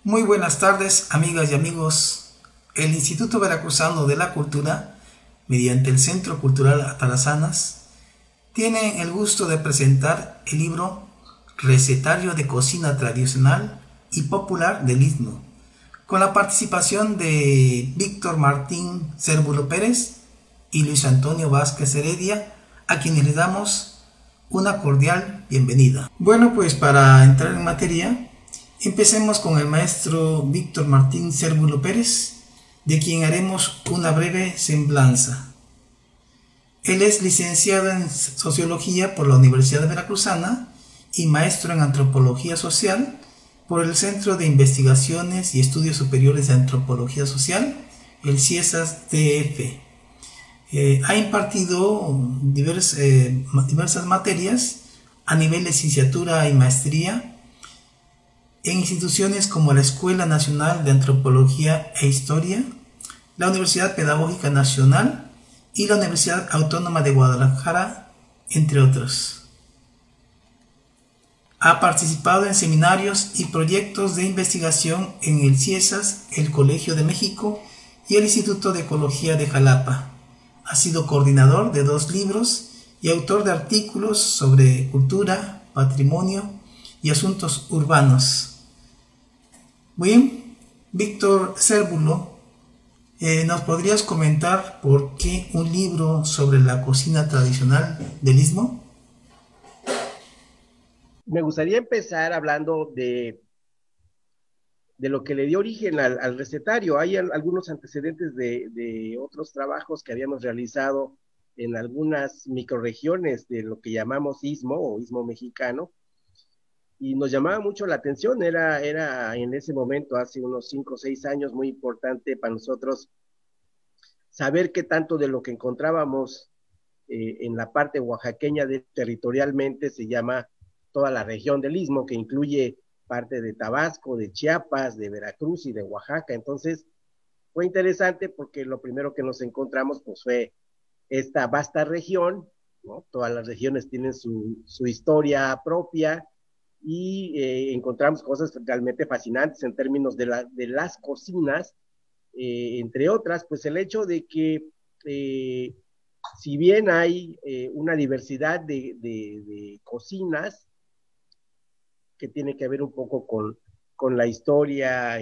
Muy buenas tardes, amigas y amigos. El Instituto Veracruzano de la Cultura, mediante el Centro Cultural Atarazanas, tiene el gusto de presentar el libro Recetario de Cocina Tradicional y Popular del Istmo, con la participación de Víctor Martín Cérvulo Pérez y Luis Antonio Vázquez Heredia, a quienes les damos una cordial bienvenida. Bueno, pues para entrar en materia, empecemos con el maestro Víctor Martín Cérvulo Pérez, de quien haremos una breve semblanza. Él es licenciado en Sociología por la Universidad Veracruzana y maestro en Antropología Social por el Centro de Investigaciones y Estudios Superiores de Antropología Social, el CIESAS-DF. Ha impartido diversas materias a nivel de licenciatura y maestría en instituciones como la Escuela Nacional de Antropología e Historia, la Universidad Pedagógica Nacional y la Universidad Autónoma de Guadalajara, entre otros. Ha participado en seminarios y proyectos de investigación en el CIESAS, el Colegio de México y el Instituto de Ecología de Jalapa. Ha sido coordinador de 2 libros y autor de artículos sobre cultura, patrimonio y asuntos urbanos. Bien, Víctor Cérvulo, ¿nos podrías comentar por qué un libro sobre la cocina tradicional del Istmo? Me gustaría empezar hablando de lo que le dio origen al recetario. Hay algunos antecedentes de otros trabajos que habíamos realizado en algunas microrregiones de lo que llamamos Istmo o Istmo mexicano, y nos llamaba mucho la atención. Era en ese momento, hace unos 5 o 6 años, muy importante para nosotros saber qué tanto de lo que encontrábamos en la parte oaxaqueña territorialmente se llama toda la región del Istmo, que incluye parte de Tabasco, de Chiapas, de Veracruz y de Oaxaca. Entonces fue interesante porque lo primero que nos encontramos pues fue esta vasta región, ¿no? Todas las regiones tienen su historia propia, y encontramos cosas realmente fascinantes en términos de las cocinas, entre otras, pues el hecho de que si bien hay una diversidad de cocinas que tiene que ver un poco con la historia,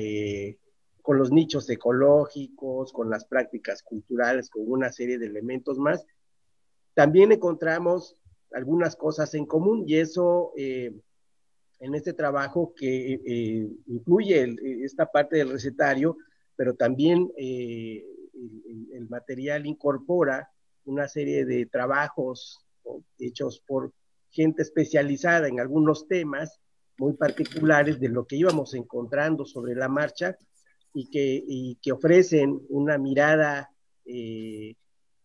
con los nichos ecológicos, con las prácticas culturales, con una serie de elementos más, también encontramos algunas cosas en común, y eso en este trabajo que incluye esta parte del recetario, pero también el material incorpora una serie de trabajos, ¿no?, hechos por gente especializada en algunos temas muy particulares de lo que íbamos encontrando sobre la marcha, y que ofrecen una mirada de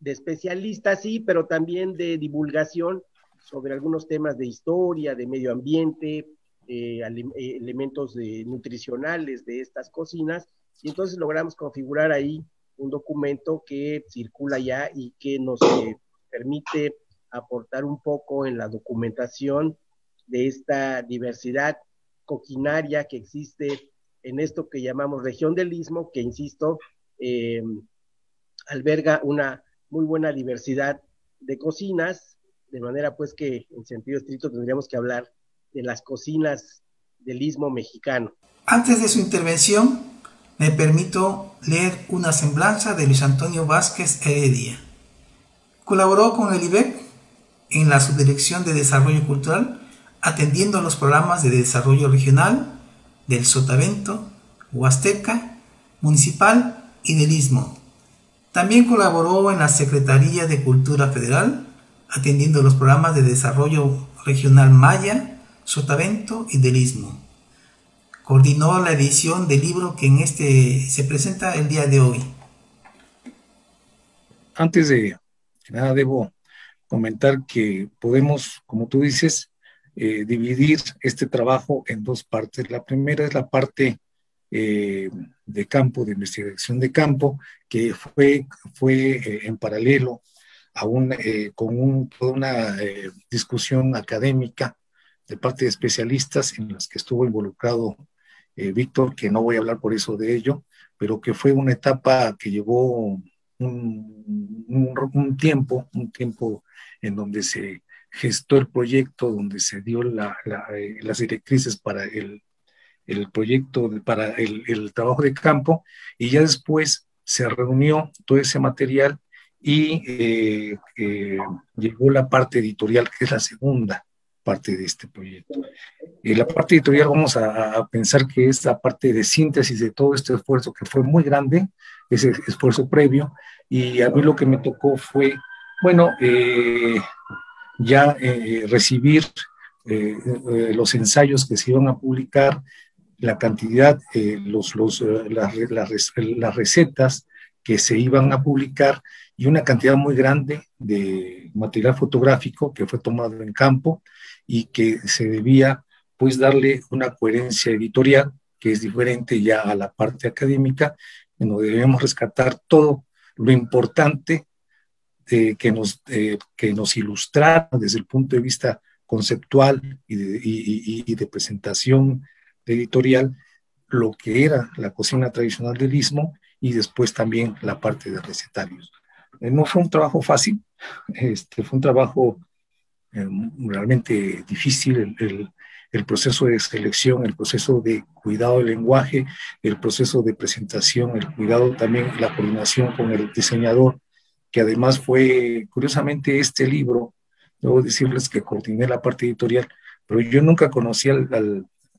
especialista, sí, pero también de divulgación sobre algunos temas de historia, de medio ambiente, elementos nutricionales de estas cocinas, y entonces logramos configurar ahí un documento que circula ya y que nos permite aportar un poco en la documentación de esta diversidad coquinaria que existe en esto que llamamos región del Istmo, que, insisto, alberga una muy buena diversidad de cocinas, de manera pues que en sentido estricto tendríamos que hablar de las cocinas del Istmo mexicano. Antes de su intervención, me permito leer una semblanza de Luis Antonio Vázquez Heredia. Colaboró con el IBEC en la Subdirección de Desarrollo Cultural, atendiendo los programas de desarrollo regional del Sotavento, Huasteca, Municipal y del Istmo. También colaboró en la Secretaría de Cultura Federal, atendiendo los programas de desarrollo regional Maya, Sotavento y del Istmo. Coordinó la edición del libro que se presenta el día de hoy. Antes de nada, debo comentar que podemos, como tú dices, dividir este trabajo en 2 partes. La primera es la parte de campo, de investigación de campo, que fue en paralelo a toda una discusión académica de parte de especialistas en las que estuvo involucrado Víctor, que no voy a hablar por eso de ello, pero que fue una etapa que llevó un tiempo en donde se gestó el proyecto, donde se dio las directrices para el proyecto, para el trabajo de campo, y ya después se reunió todo ese material y llegó la parte editorial, que es la segunda parte de este proyecto. La parte editorial vamos a pensar que es la parte de síntesis de todo este esfuerzo que fue muy grande, ese esfuerzo previo, y a mí lo que me tocó fue, bueno, ya recibir los ensayos que se iban a publicar, la cantidad, las recetas que se iban a publicar y una cantidad muy grande de material fotográfico que fue tomado en campo y que se debía pues darle una coherencia editorial que es diferente ya a la parte académica, en donde debemos rescatar todo lo importante que nos ilustrara desde el punto de vista conceptual y de presentación editorial lo que era la cocina tradicional del Istmo y después también la parte de recetarios. No fue un trabajo fácil, fue un trabajo realmente difícil, el proceso de selección, el proceso de cuidado del lenguaje, el proceso de presentación, el cuidado también, la coordinación con el diseñador, que además fue, curiosamente, este libro, debo decirles que coordiné la parte editorial, pero yo nunca conocí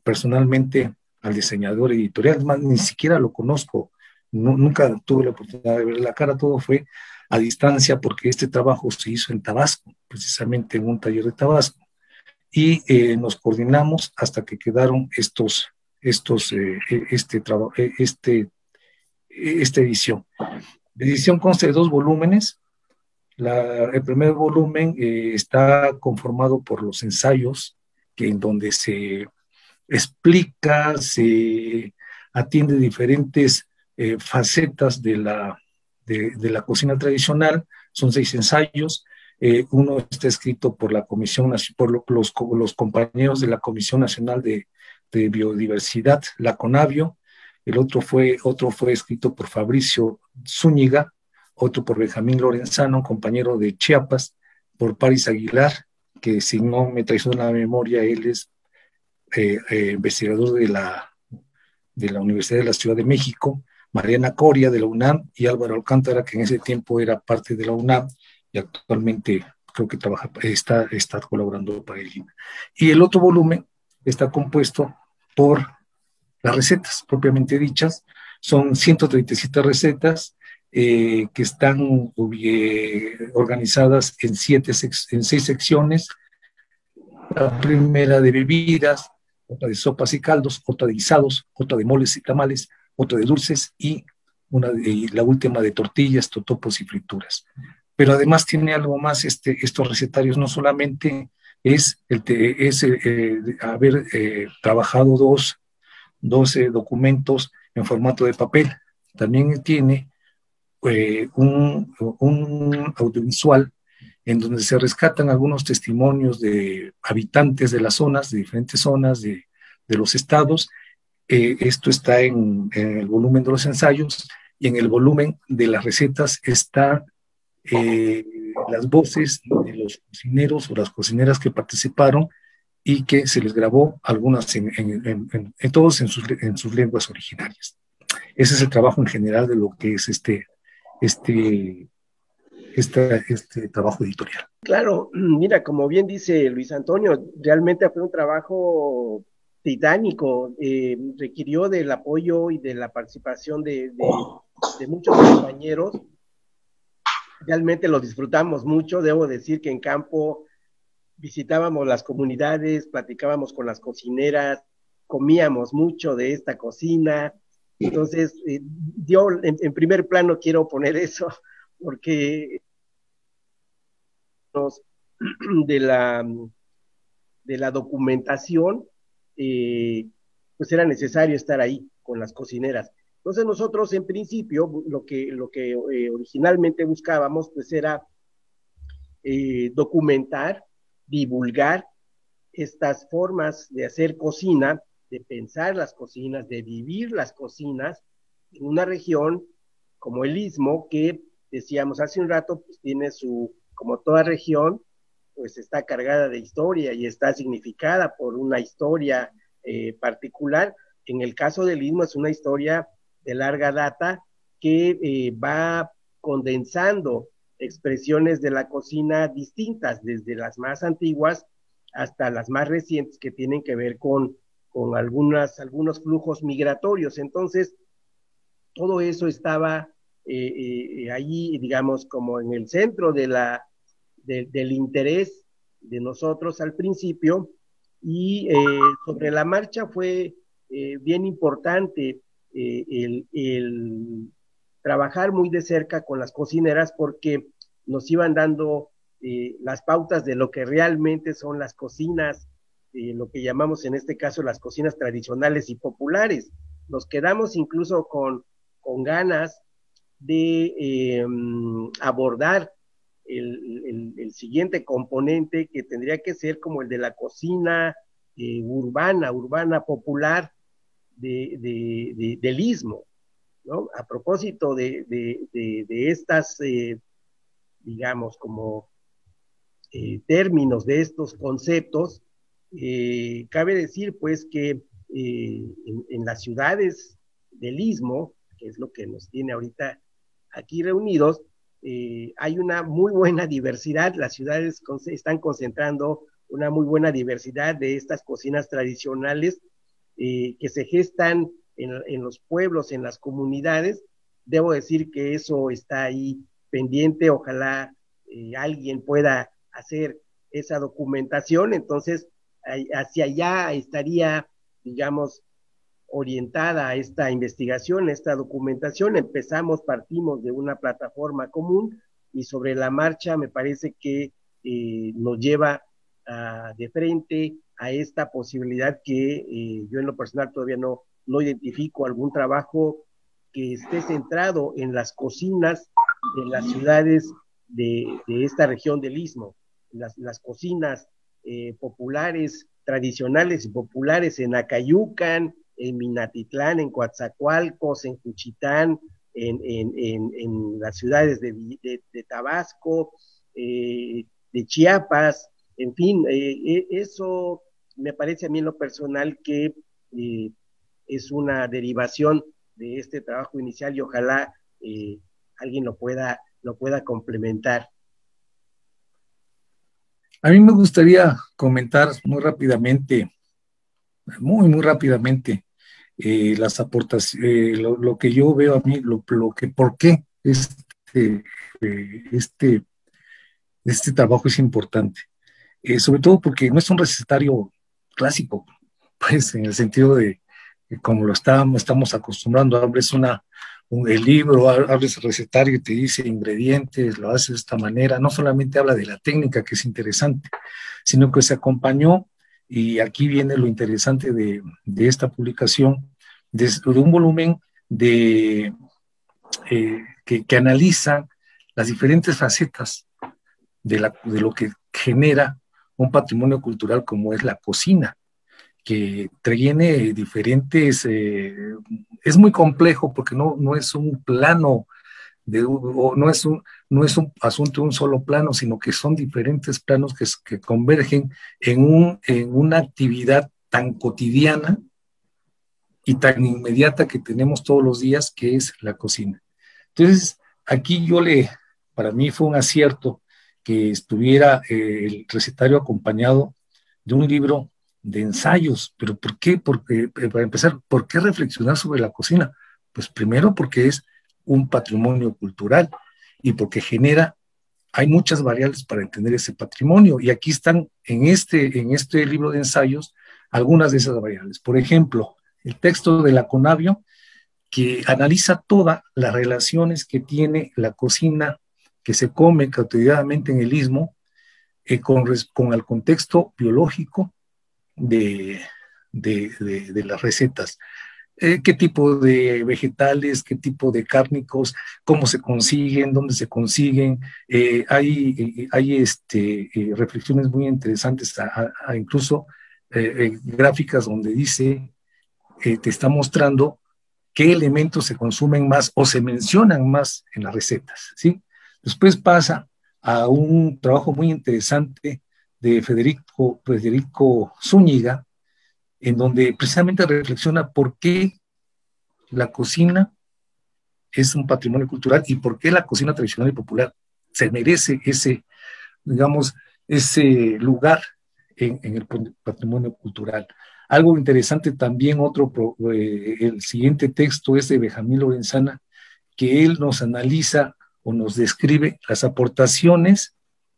personalmente al diseñador editorial, además ni siquiera lo conozco, nunca tuve la oportunidad de ver la cara, todo fue a distancia porque este trabajo se hizo en Tabasco, precisamente en un taller de Tabasco, y nos coordinamos hasta que quedaron esta edición. La edición consta de 2 volúmenes. El primer volumen está conformado por los ensayos, en donde se explica, se atiende diferentes facetas de la cocina tradicional. Son 6 ensayos. Uno está escrito por la Comisión, por los compañeros de la Comisión Nacional de Biodiversidad, la CONABIO. El otro fue escrito por Fabricio Zúñiga, otro por Benjamín Lorenzano, compañero de Chiapas, por Paris Aguilar, que si no me traiciona la memoria, él es investigador de la Universidad de la Ciudad de México, Mariana Coria de la UNAM y Álvaro Alcántara, que en ese tiempo era parte de la UNAM y actualmente creo que está colaborando para el INAH. Y el otro volumen está compuesto por las recetas propiamente dichas. Son 137 recetas que están organizadas en 6 secciones. La primera de bebidas, otra de sopas y caldos, otra de guisados, otra de moles y tamales, otra de dulces y la última de tortillas, totopos y frituras. Pero además tiene algo más estos recetarios, no solamente es haber trabajado 12 documentos en formato de papel, también tiene un audiovisual en donde se rescatan algunos testimonios de habitantes de las zonas, de diferentes zonas de los estados. Esto está en el volumen de los ensayos, y en el volumen de las recetas está las voces de los cocineros o las cocineras que participaron y que se les grabó, algunas todos en sus lenguas originarias. Ese es el trabajo en general de lo que es este trabajo editorial. Claro, mira, como bien dice Luis Antonio, realmente fue un trabajo titánico, requirió del apoyo y de la participación de muchos compañeros. Realmente lo disfrutamos mucho. Debo decir que en campo visitábamos las comunidades, platicábamos con las cocineras, comíamos mucho de esta cocina. Entonces, yo en primer plano quiero poner eso, porque de la documentación, pues era necesario estar ahí con las cocineras. Entonces nosotros en principio lo que originalmente buscábamos pues era documentar, divulgar estas formas de hacer cocina de pensar las cocinas, de vivir las cocinas en una región como el Istmo, que decíamos hace un rato, pues tiene su, como toda región, pues está cargada de historia y está significada por una historia particular. En el caso del Istmo es una historia de larga data que va condensando expresiones de la cocina distintas, desde las más antiguas hasta las más recientes, que tienen que ver con algunos flujos migratorios. Entonces, todo eso estaba allí, digamos, como en el centro del interés de nosotros al principio, y sobre la marcha fue bien importante el trabajar muy de cerca con las cocineras, porque nos iban dando las pautas de lo que realmente son las cocinas, lo que llamamos en este caso las cocinas tradicionales y populares. Nos quedamos incluso con ganas de abordar el siguiente componente, que tendría que ser como el de la cocina urbana popular del Istmo, ¿no? A propósito de estas, digamos, como términos de estos conceptos, cabe decir pues que en las ciudades del Istmo, que es lo que nos tiene ahorita aquí reunidos, hay una muy buena diversidad. Las ciudades están concentrando una muy buena diversidad de estas cocinas tradicionales que se gestan en los pueblos, en las comunidades. Debo decir que eso está ahí pendiente. Ojalá alguien pueda hacer esa documentación. Entonces, hacia allá estaría, digamos, orientada a esta investigación, a esta documentación. Partimos de una plataforma común, y sobre la marcha me parece que nos lleva de frente a esta posibilidad que yo en lo personal todavía no identifico algún trabajo que esté centrado en las cocinas de las ciudades de esta región del Istmo, las cocinas populares, tradicionales y populares en Acayucan, en Minatitlán, en Coatzacoalcos, en Juchitán, en las ciudades de Tabasco, de Chiapas, en fin, eso me parece a mí en lo personal que es una derivación de este trabajo inicial, y ojalá alguien lo pueda complementar. A mí me gustaría comentar muy rápidamente, muy rápidamente, las aportaciones, lo que yo veo a mí, por qué este trabajo es importante. Sobre todo porque no es un recetario clásico, pues en el sentido de como lo estamos acostumbrando. Abres el libro, abres el recetario y te dice ingredientes, lo haces de esta manera. No solamente habla de la técnica, que es interesante, sino que se acompañó, y aquí viene lo interesante de esta publicación, de un volumen que analiza las diferentes facetas de lo que genera un patrimonio cultural como es la cocina, que tiene diferentes, es muy complejo porque no es un plano, o no es un asunto de un solo plano, sino que son diferentes planos que convergen en una actividad tan cotidiana y tan inmediata que tenemos todos los días, que es la cocina. Entonces, aquí para mí fue un acierto que estuviera el recetario acompañado de un libro de ensayos. ¿Pero por qué? Porque, para empezar, ¿por qué reflexionar sobre la cocina? Pues primero porque es un patrimonio cultural, y porque hay muchas variables para entender ese patrimonio, y aquí están en este libro de ensayos algunas de esas variables. Por ejemplo, el texto de la Conavio, que analiza todas las relaciones que tiene la cocina que se come cotidianamente en el Istmo con el contexto biológico de las recetas. Qué tipo de vegetales, qué tipo de cárnicos, cómo se consiguen, dónde se consiguen. Hay reflexiones muy interesantes, incluso gráficas donde dice te está mostrando qué elementos se consumen más o se mencionan más en las recetas, ¿sí? Después pasa a un trabajo muy interesante de Federico Zúñiga, en donde precisamente reflexiona por qué la cocina es un patrimonio cultural y por qué la cocina tradicional y popular se merece ese, digamos, ese lugar en el patrimonio cultural. Algo interesante también, el siguiente texto es de Benjamín Lorenzana, que él nos analiza o nos describe las aportaciones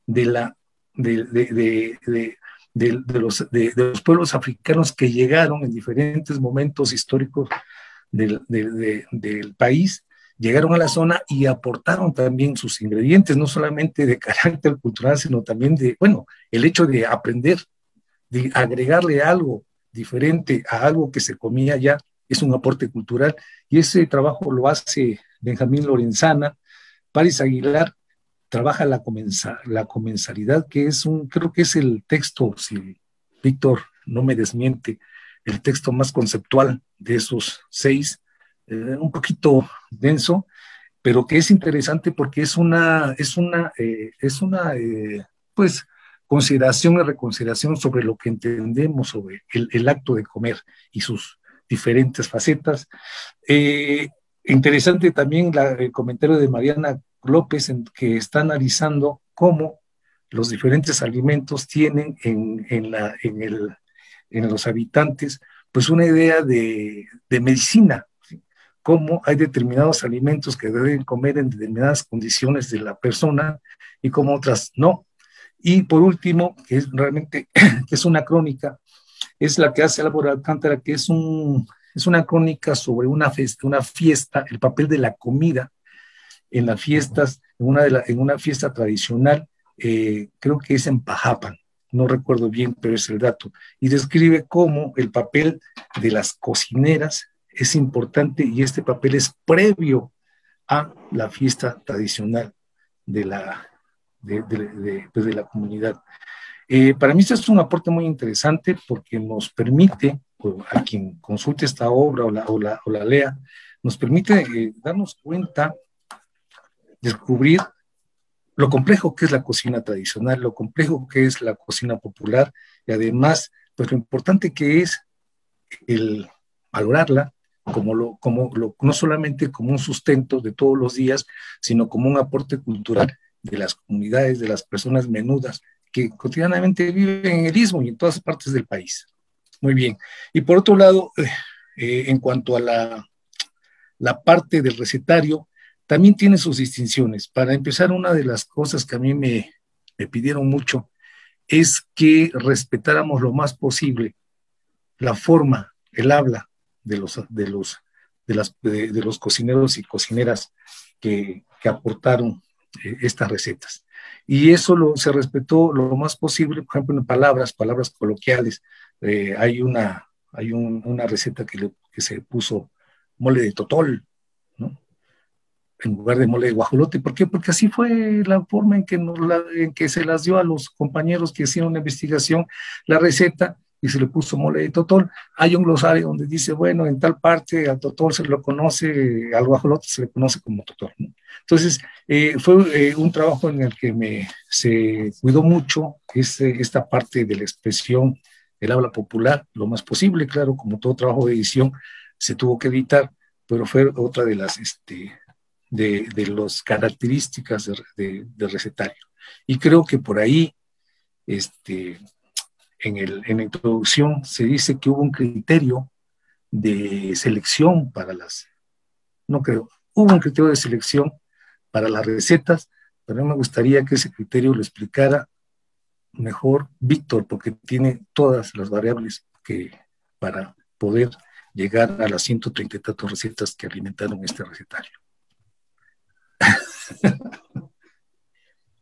de, la, de los pueblos africanos que llegaron en diferentes momentos históricos del país, llegaron a la zona y aportaron también sus ingredientes, no solamente de carácter cultural, sino también de, bueno, el hecho de aprender, de agregarle algo diferente a algo que se comía ya, es un aporte cultural, y ese trabajo lo hace Benjamín Lorenzana. Paris Aguilar trabaja la comensalidad, que es creo que es el texto, si Víctor no me desmiente, el texto más conceptual de esos 6, un poquito denso, pero que es interesante porque es una pues, consideración y reconsideración sobre lo que entendemos sobre el acto de comer y sus diferentes facetas. Interesante también el comentario de Mariana López, que está analizando cómo los diferentes alimentos tienen en los habitantes pues una idea de medicina, ¿sí? Cómo hay determinados alimentos que deben comer en determinadas condiciones de la persona y cómo otras no. Y por último, que es realmente que es una crónica, es la que hace Álvaro Alcántara, que es una crónica sobre una fiesta, el papel de la comida en las fiestas, en una fiesta tradicional, creo que es en Pajapan, no recuerdo bien, pero es el dato, y describe cómo el papel de las cocineras es importante y este papel es previo a la fiesta tradicional de la comunidad. Para mí esto es un aporte muy interesante porque nos permite, a quien consulte esta obra o la lea, nos permite darnos cuenta, descubrir lo complejo que es la cocina tradicional, lo complejo que es la cocina popular y además, pues lo importante que es el valorarla no solamente como un sustento de todos los días, sino como un aporte cultural de las comunidades, de las personas menudas que cotidianamente viven en el Istmo y en todas partes del país. Muy bien. Y por otro lado, en cuanto a la parte del recetario, también tiene sus distinciones. Para empezar, una de las cosas que a mí me pidieron mucho es que respetáramos lo más posible la forma, el habla de los cocineros y cocineras que aportaron estas recetas. Y eso se respetó lo más posible, por ejemplo, en palabras coloquiales. Hay una receta que se puso mole de totol, ¿no? En lugar de mole de guajolote. ¿Por qué? Porque así fue la forma en que se las dio a los compañeros que hicieron la investigación, la receta, y se le puso mole de totol. Hay un glosario donde dice, bueno, en tal parte al totol se lo conoce, al guajolote se le conoce como totol, ¿no? Entonces, fue un trabajo en el que se cuidó mucho esta parte de la expresión, el habla popular, lo más posible, claro, como todo trabajo de edición, se tuvo que editar, pero fue otra de las características de recetario. Y creo que por ahí, en la introducción se dice que hubo un criterio de selección hubo un criterio de selección para las recetas, pero a mí me gustaría que ese criterio lo explicara mejor Víctor, porque tiene todas las variables para poder llegar a las 130 y tantas recetas que alimentaron este recetario.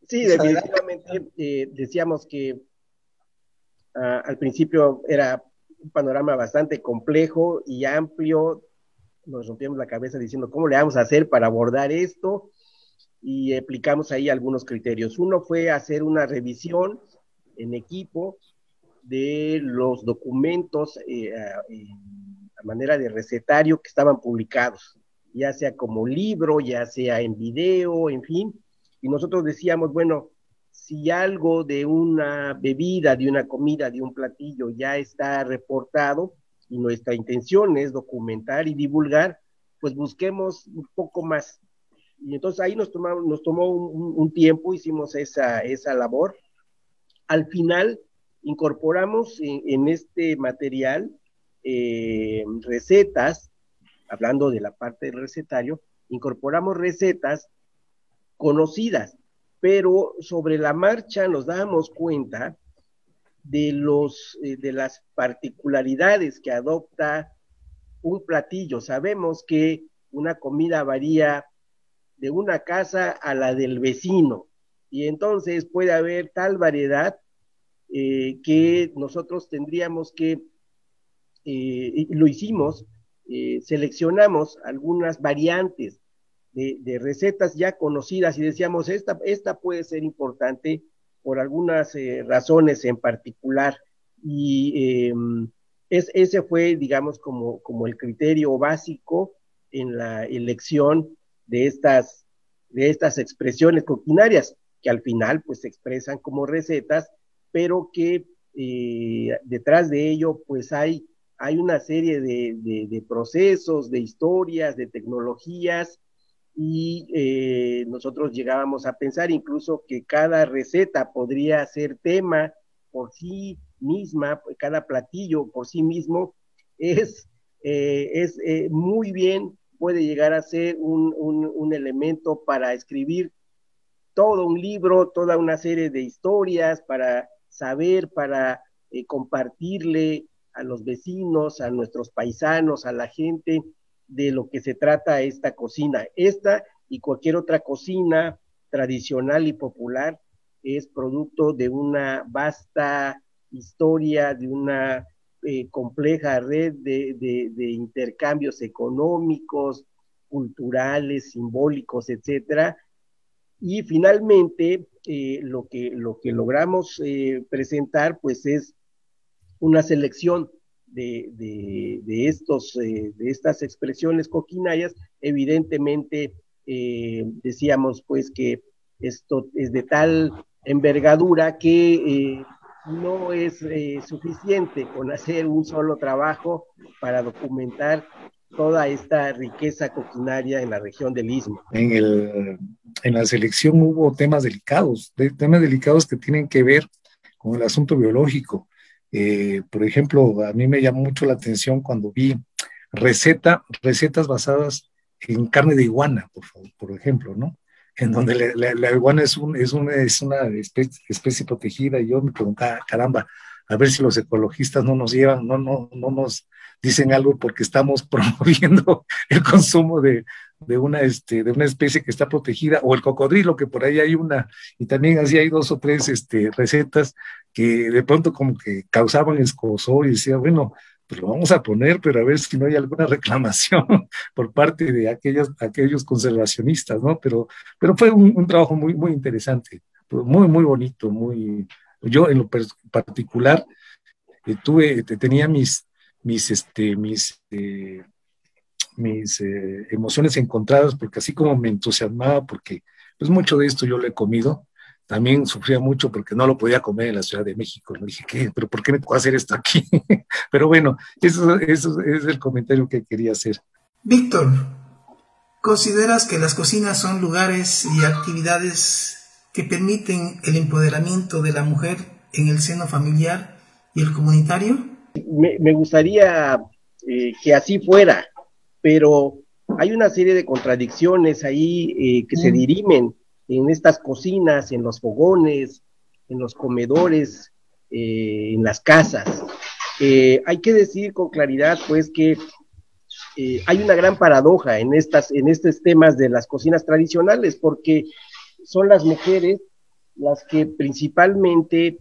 Sí, definitivamente decíamos que al principio era un panorama bastante complejo y amplio. Nos rompíamos la cabeza diciendo cómo le vamos a hacer para abordar esto y aplicamos ahí algunos criterios. Uno fue hacer una revisión en equipo de los documentos a manera de recetario, que estaban publicados, ya sea como libro, ya sea en video, en fin, y nosotros decíamos, bueno, si algo de una bebida, de una comida, de un platillo ya está reportado, y nuestra intención es documentar y divulgar, pues busquemos un poco más. Y entonces ahí nos tomó un tiempo, hicimos esa labor. Al final incorporamos en este material recetas, hablando de la parte del recetario, incorporamos recetas conocidas, pero sobre la marcha nos dábamos cuenta de las particularidades que adopta un platillo. Sabemos que una comida varía de una casa a la del vecino, y entonces puede haber tal variedad que nosotros tendríamos que, y lo hicimos, seleccionamos algunas variantes de recetas ya conocidas y decíamos, esta puede ser importante por algunas razones en particular, y ese fue, digamos, como el criterio básico en la elección de estas expresiones coquinarias, que al final pues se expresan como recetas, pero que detrás de ello pues hay una serie de procesos, de historias, de tecnologías, y nosotros llegábamos a pensar incluso que cada receta podría ser tema por sí misma, cada platillo por sí mismo es muy bien, puede llegar a ser un elemento para escribir todo un libro, toda una serie de historias, para saber, para compartirle a los vecinos, a nuestros paisanos, a la gente, de lo que se trata esta cocina. Esta y cualquier otra cocina tradicional y popular es producto de una vasta historia, de una compleja red de intercambios económicos, culturales, simbólicos, etcétera. Y finalmente, lo que logramos presentar, pues es una selección de estas expresiones coquinayas. Evidentemente, decíamos pues que esto es de tal envergadura que no es suficiente con hacer un solo trabajo para documentar toda esta riqueza coquinaria en la región del Istmo. En la selección hubo temas delicados que tienen que ver con el asunto biológico. Por ejemplo, a mí me llamó mucho la atención cuando vi recetas basadas en carne de iguana, por ejemplo, ¿no? En donde la iguana es una especie protegida, y yo me preguntaba, caramba, a ver si los ecologistas no nos nos dicen algo, porque estamos promoviendo el consumo de una especie que está protegida, o el cocodrilo, que por ahí hay una, y también así hay 2 o 3 recetas que de pronto como que causaban escozor, y decía, bueno, pues lo vamos a poner, pero a ver si no hay alguna reclamación por parte de aquellos conservacionistas, ¿no? Pero fue un trabajo muy, muy interesante, muy, muy bonito, yo en lo particular tenía mis emociones encontradas, porque así como me entusiasmaba, porque pues mucho de esto yo lo he comido, también sufría mucho porque no lo podía comer en la Ciudad de México. Me dije, ¿qué? ¿Pero por qué me tocó hacer esto aquí? Pero bueno, eso es el comentario que quería hacer. Víctor, ¿consideras que las cocinas son lugares y actividades que permiten el empoderamiento de la mujer en el seno familiar y el comunitario? Me gustaría que así fuera, pero hay una serie de contradicciones ahí que se dirimen en estas cocinas, en los fogones, en los comedores, en las casas. Hay que decir con claridad, pues, que hay una gran paradoja en estos temas de las cocinas tradicionales, porque son las mujeres las que principalmente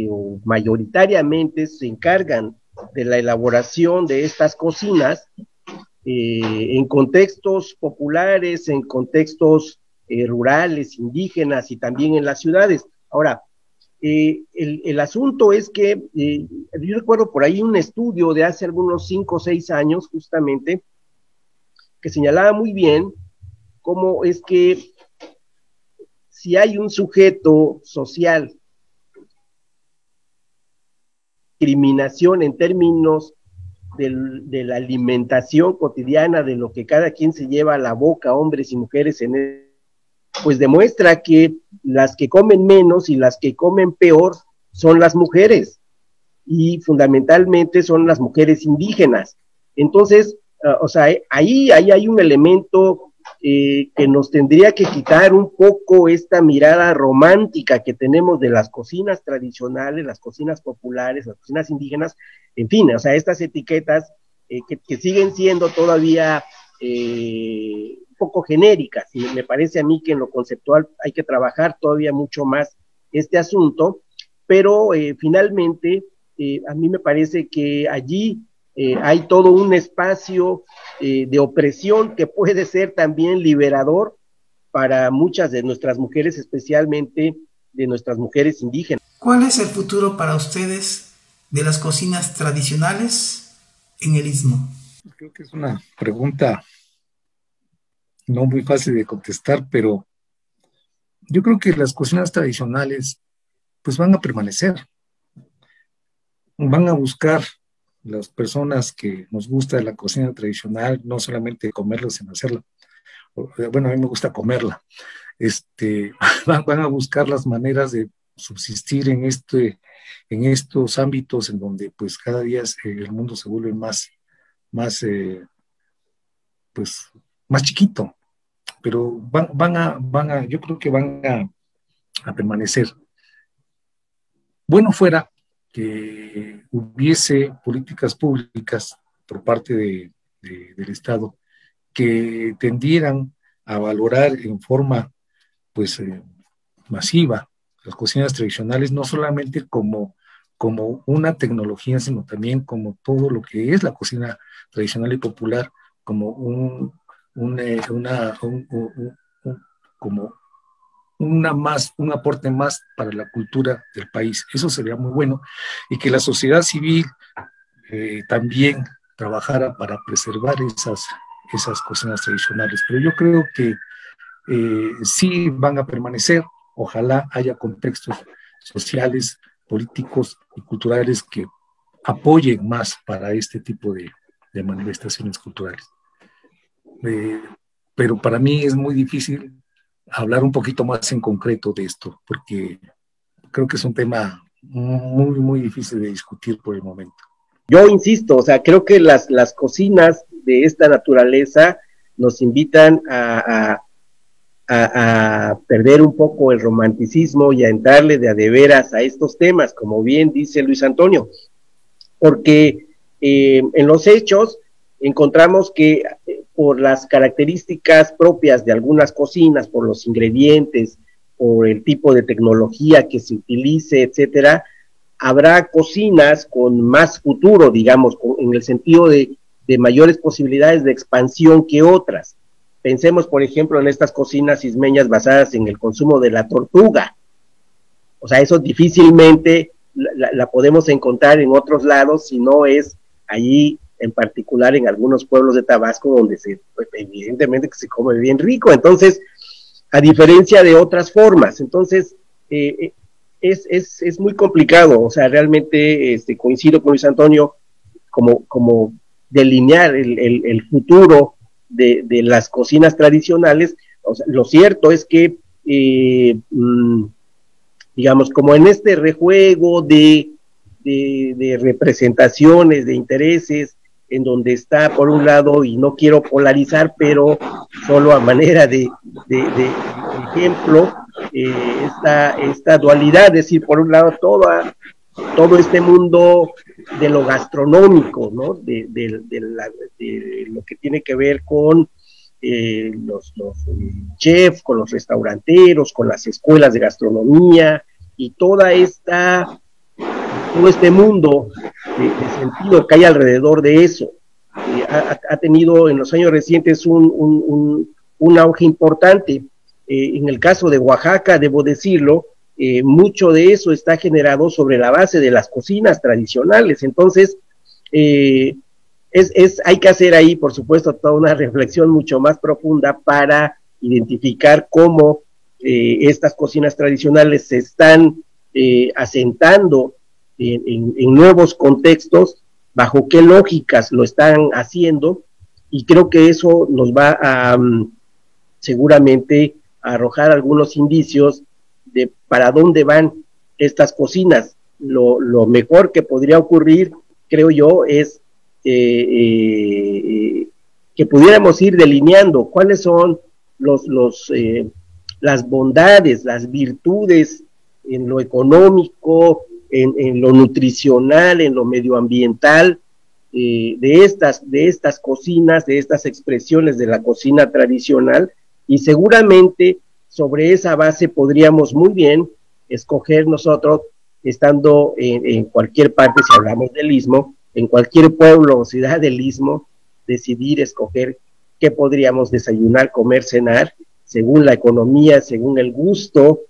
o mayoritariamente se encargan de la elaboración de estas cocinas en contextos populares, en contextos rurales, indígenas y también en las ciudades. Ahora, el asunto es que yo recuerdo por ahí un estudio de hace algunos 5 o 6 años justamente que señalaba muy bien cómo es que si hay un sujeto social, discriminación en términos de la alimentación cotidiana, de lo que cada quien se lleva a la boca, hombres y mujeres, pues demuestra que las que comen menos y las que comen peor son las mujeres, y fundamentalmente son las mujeres indígenas. Entonces, o sea, ahí hay un elemento que nos tendría que quitar un poco esta mirada romántica que tenemos de las cocinas tradicionales, las cocinas populares, las cocinas indígenas, en fin, o sea, estas etiquetas que siguen siendo todavía un poco genéricas, y me parece a mí que en lo conceptual hay que trabajar todavía mucho más este asunto, pero finalmente a mí me parece que allí hay todo un espacio de opresión que puede ser también liberador para muchas de nuestras mujeres, especialmente de nuestras mujeres indígenas. ¿Cuál es el futuro para ustedes de las cocinas tradicionales en el Istmo? Creo que es una pregunta no muy fácil de contestar, pero yo creo que las cocinas tradicionales pues van a permanecer, van a buscar las personas que nos gusta la cocina tradicional, no solamente comerla, sino hacerla. Bueno, a mí me gusta comerla. Van a buscar las maneras de subsistir en estos ámbitos en donde pues cada día el mundo se vuelve más chiquito, pero yo creo que van a permanecer. Bueno fuera que hubiese políticas públicas por parte del Estado que tendieran a valorar en forma pues masiva las cocinas tradicionales, no solamente como una tecnología, sino también como todo lo que es la cocina tradicional y popular, como un aporte más para la cultura del país. Eso sería muy bueno, y que la sociedad civil también trabajara para preservar esas cocinas tradicionales. Pero yo creo que sí van a permanecer. Ojalá haya contextos sociales, políticos y culturales que apoyen más para este tipo de manifestaciones culturales. Pero para mí es muy difícil hablar un poquito más en concreto de esto, porque creo que es un tema muy, muy difícil de discutir por el momento. Yo insisto, o sea, creo que las cocinas de esta naturaleza nos invitan a perder un poco el romanticismo y a entrarle de a de veras a estos temas, como bien dice Luis Antonio, porque en los hechos encontramos que por las características propias de algunas cocinas, por los ingredientes, por el tipo de tecnología que se utilice, etcétera, habrá cocinas con más futuro, digamos, en el sentido de mayores posibilidades de expansión que otras. Pensemos, por ejemplo, en estas cocinas ismeñas basadas en el consumo de la tortuga. O sea, eso difícilmente la podemos encontrar en otros lados, si no es allí, en particular en algunos pueblos de Tabasco, donde pues, evidentemente que se come bien rico. Entonces, a diferencia de otras formas, entonces, es muy complicado. O sea, realmente coincido con Luis Antonio, como delinear el futuro de las cocinas tradicionales. O sea, lo cierto es que digamos, como en este rejuego de representaciones, de intereses, en donde está por un lado, y no quiero polarizar, pero solo a manera de ejemplo, esta dualidad, es decir, por un lado todo este mundo de lo gastronómico, ¿no? De lo que tiene que ver con los chefs, con los restauranteros, con las escuelas de gastronomía, y todo este mundo de sentido que hay alrededor de eso. Ha tenido en los años recientes un auge importante. En el caso de Oaxaca, debo decirlo, mucho de eso está generado sobre la base de las cocinas tradicionales. Entonces, hay que hacer ahí, por supuesto, toda una reflexión mucho más profunda para identificar cómo estas cocinas tradicionales se están asentando en nuevos contextos, bajo qué lógicas lo están haciendo, y creo que eso nos va a seguramente a arrojar algunos indicios de para dónde van estas cocinas. Lo mejor que podría ocurrir, creo yo, es que pudiéramos ir delineando cuáles son las bondades, las virtudes en lo económico, en lo nutricional, en lo medioambiental, de estas cocinas, de estas expresiones de la cocina tradicional, y seguramente sobre esa base podríamos muy bien escoger nosotros, estando en cualquier parte, si hablamos del Istmo, en cualquier pueblo o ciudad del Istmo, decidir escoger qué podríamos desayunar, comer, cenar, según la economía, según el gusto,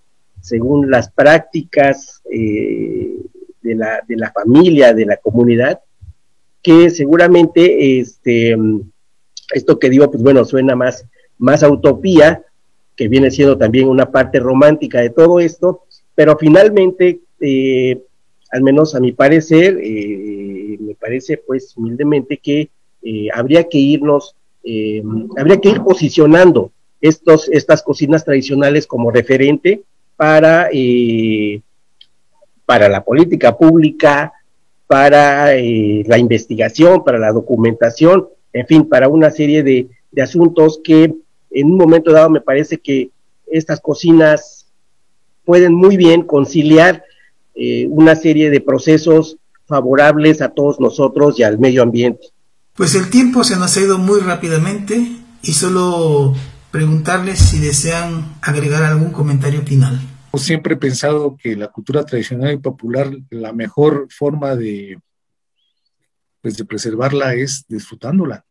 según las prácticas de la familia, de la comunidad, que seguramente esto que digo, pues bueno, suena más a utopía, que viene siendo también una parte romántica de todo esto, pero finalmente, al menos a mi parecer, me parece pues humildemente que habría que ir posicionando estas cocinas tradicionales como referente para la política pública, para la investigación, para la documentación, en fin, para una serie de asuntos que en un momento dado me parece que estas cocinas pueden muy bien conciliar una serie de procesos favorables a todos nosotros y al medio ambiente. Pues el tiempo se nos ha ido muy rápidamente y solo preguntarles si desean agregar algún comentario final. Siempre he pensado que la cultura tradicional y popular, la mejor forma de preservarla es disfrutándola.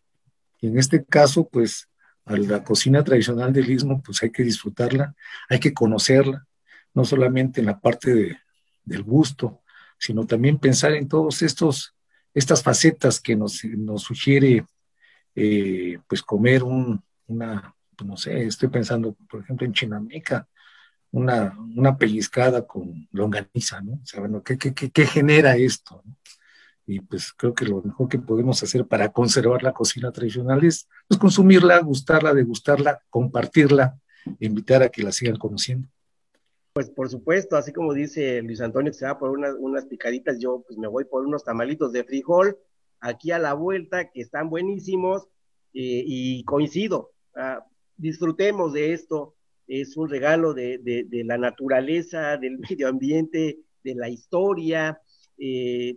Y en este caso, pues, a la cocina tradicional del Istmo, pues hay que disfrutarla, hay que conocerla, no solamente en la parte del gusto, sino también pensar en todos estas facetas que nos sugiere, pues, comer pues no sé, estoy pensando, por ejemplo, en Chinameca, una pellizcada con longaniza, ¿no? O sea, bueno, ¿qué genera esto, ¿no? Y pues creo que lo mejor que podemos hacer para conservar la cocina tradicional es pues, consumirla, gustarla, degustarla, compartirla, e invitar a que la sigan conociendo. Pues por supuesto, así como dice Luis Antonio que se va por unas picaditas, yo pues me voy por unos tamalitos de frijol aquí a la vuelta, que están buenísimos, y coincido, disfrutemos de esto, es un regalo de la naturaleza, del medio ambiente, de la historia.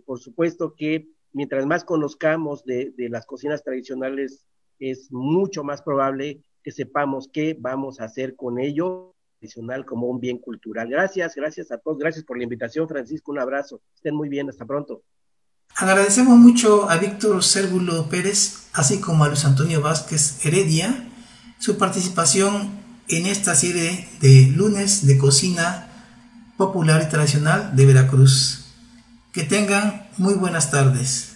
Por supuesto que mientras más conozcamos de las cocinas tradicionales, es mucho más probable que sepamos qué vamos a hacer con ello, tradicional como un bien cultural. Gracias a todos, gracias por la invitación, Francisco, un abrazo, estén muy bien, hasta pronto. Agradecemos mucho a Víctor Cérvulo Pérez, así como a Luis Antonio Vázquez Heredia, su participación en esta serie de lunes de cocina popular y tradicional de Veracruz. Que tengan muy buenas tardes.